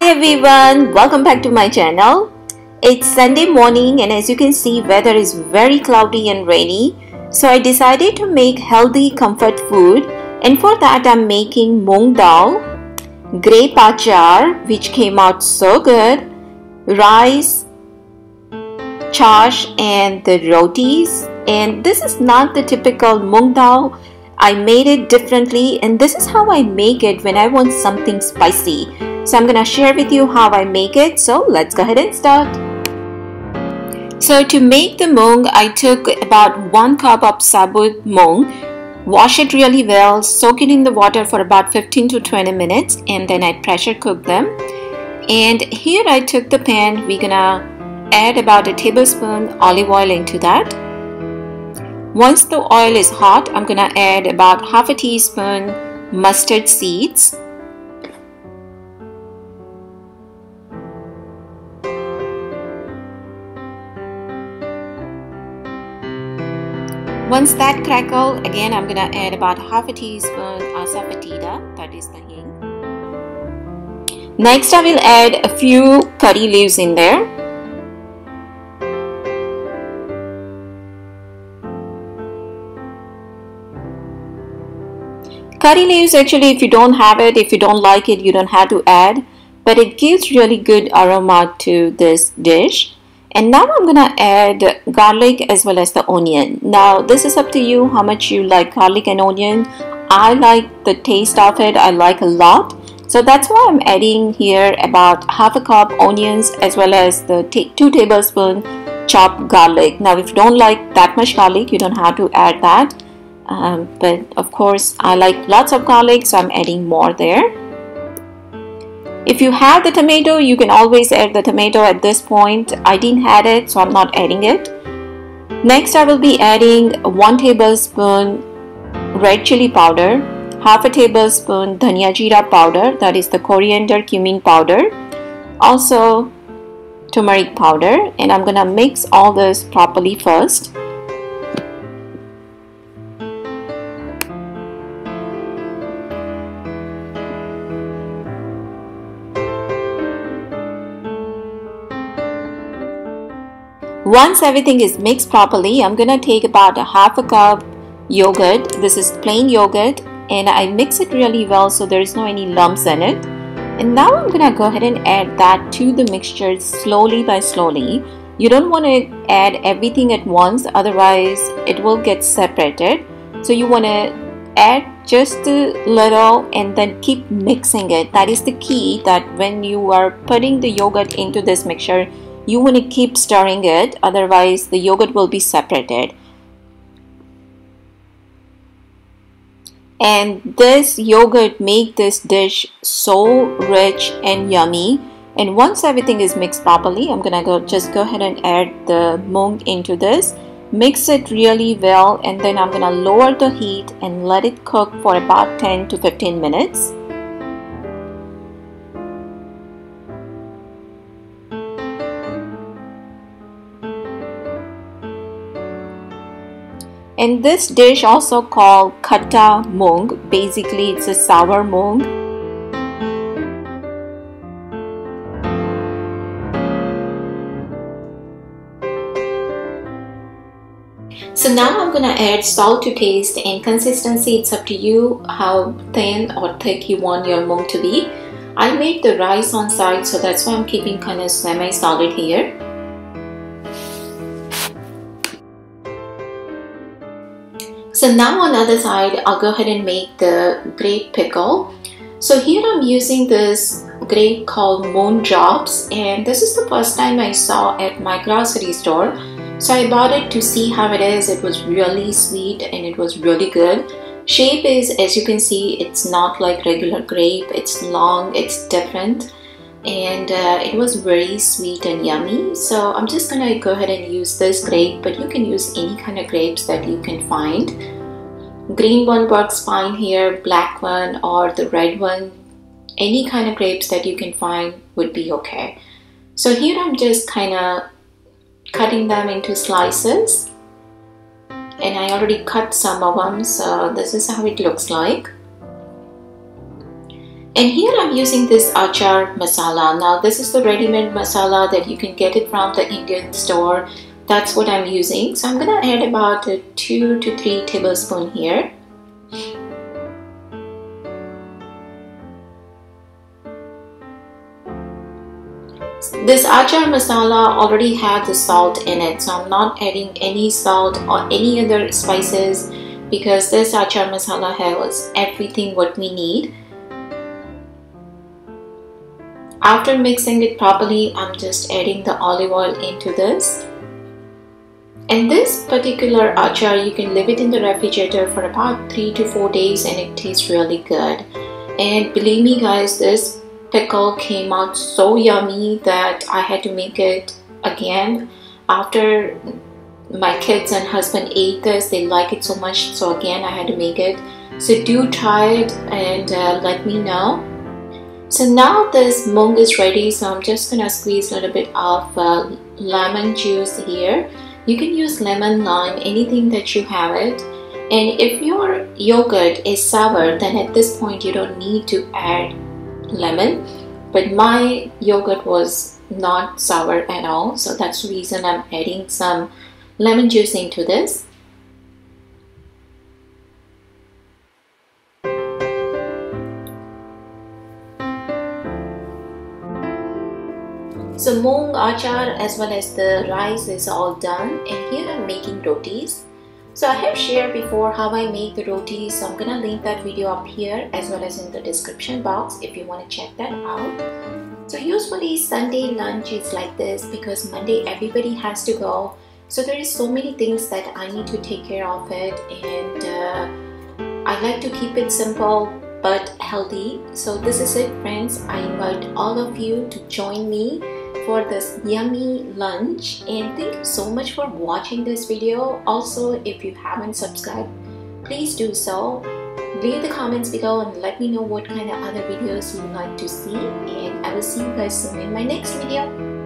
Hi everyone, welcome back to my channel. It's Sunday morning and as you can see weather is very cloudy and rainy. So I decided to make healthy comfort food, and for that I'm making moong dal, grape achar which came out so good, rice, chash and the rotis. And this is not the typical moong dal. I made it differently and this is how I make it when I want something spicy. So I'm gonna share with you how I make it. So let's go ahead and start. So to make the moong, I took about 1 cup of sabut moong, wash it really well, soak it in the water for about 15 to 20 minutes and then I pressure cook them. And here I took the pan, we're gonna add about a tablespoon olive oil into that. Once the oil is hot, I'm gonna add about half a teaspoon mustard seeds. Once that crackle, again I'm gonna add about half a teaspoon asafoetida, that is the hing. Next I will add a few curry leaves in there. Curry leaves, actually if you don't have it, if you don't like it, you don't have to add, but it gives really good aroma to this dish. And now I'm gonna add garlic as well as the onion. Now this is up to you how much you like garlic and onion. I like the taste of it, I like a lot. So that's why I'm adding here about half a cup onions as well as the 2 tablespoons chopped garlic. Now if you don't like that much garlic, you don't have to add that. But of course I like lots of garlic, so I'm adding more there. If you have the tomato, you can always add the tomato at this point. I didn't have it, so I'm not adding it. Next I will be adding 1 tablespoon red chili powder, half a tablespoon dhania jeera powder, that is the coriander cumin powder, also turmeric powder, and I'm gonna mix all this properly first. Once everything is mixed properly, I'm gonna take about a half a cup yogurt. This is plain yogurt and I mix it really well so there is no any lumps in it. And now I'm gonna go ahead and add that to the mixture slowly by slowly. You don't want to add everything at once, otherwise it will get separated. So you want to add just a little and then keep mixing it. That is the key, that when you are putting the yogurt into this mixture, you want to keep stirring it, otherwise the yogurt will be separated. And this yogurt make this dish so rich and yummy. And once everything is mixed properly, I'm gonna just go ahead and add the moong into this, mix it really well, and then I'm gonna lower the heat and let it cook for about 10 to 15 minutes. And this dish also called Khatta Moong. Basically it's a sour moong. So now I'm gonna add salt to taste, and consistency, it's up to you how thin or thick you want your moong to be. I made the rice on side, so that's why I'm keeping kind of semi-solid here. So now on the other side, I'll go ahead and make the grape pickle. So here I'm using this grape called Moon Drops, and this is the first time I saw at my grocery store. So I bought it to see how it is. It was really sweet and it was really good. Shape is, as you can see, it's not like regular grape. It's long, it's different, and it was very sweet and yummy. So I'm just gonna go ahead and use this grape, but you can use any kind of grapes that you can find. Green one works fine here, black one or the red one, any kind of grapes that you can find would be okay. So here I'm just kind of cutting them into slices, and I already cut some of them, so this is how it looks like. And here I'm using this achar masala. Now this is the ready-made masala that you can get it from the Indian store. That's what I'm using. So I'm gonna add about 2 to 3 tablespoons here. This achar masala already had the salt in it, so I'm not adding any salt or any other spices because this achar masala has everything what we need. After mixing it properly, I'm just adding the olive oil into this. And this particular achar, you can leave it in the refrigerator for about 3 to 4 days and it tastes really good. And believe me guys, this pickle came out so yummy that I had to make it again. After my kids and husband ate this, they like it so much, so again I had to make it. So do try it and let me know. So now this moong is ready, so I'm just gonna squeeze a little bit of lemon juice here. You can use lemon, lime, anything that you have it. And if your yogurt is sour, then at this point you don't need to add lemon. But my yogurt was not sour at all, so that's the reason I'm adding some lemon juice into this. So moong achar as well as the rice is all done, and here I'm making rotis. So I have shared before how I make the rotis, so I'm gonna link that video up here as well as in the description box if you want to check that out. So usually Sunday lunch is like this because Monday everybody has to go. So there is so many things that I need to take care of it, and I like to keep it simple but healthy. So this is it friends. I invite all of you to join me for this yummy lunch, and thank you so much for watching this video. Also, if you haven't subscribed, please do so. Leave the comments below and let me know what kind of other videos you'd like to see, and I will see you guys soon in my next video.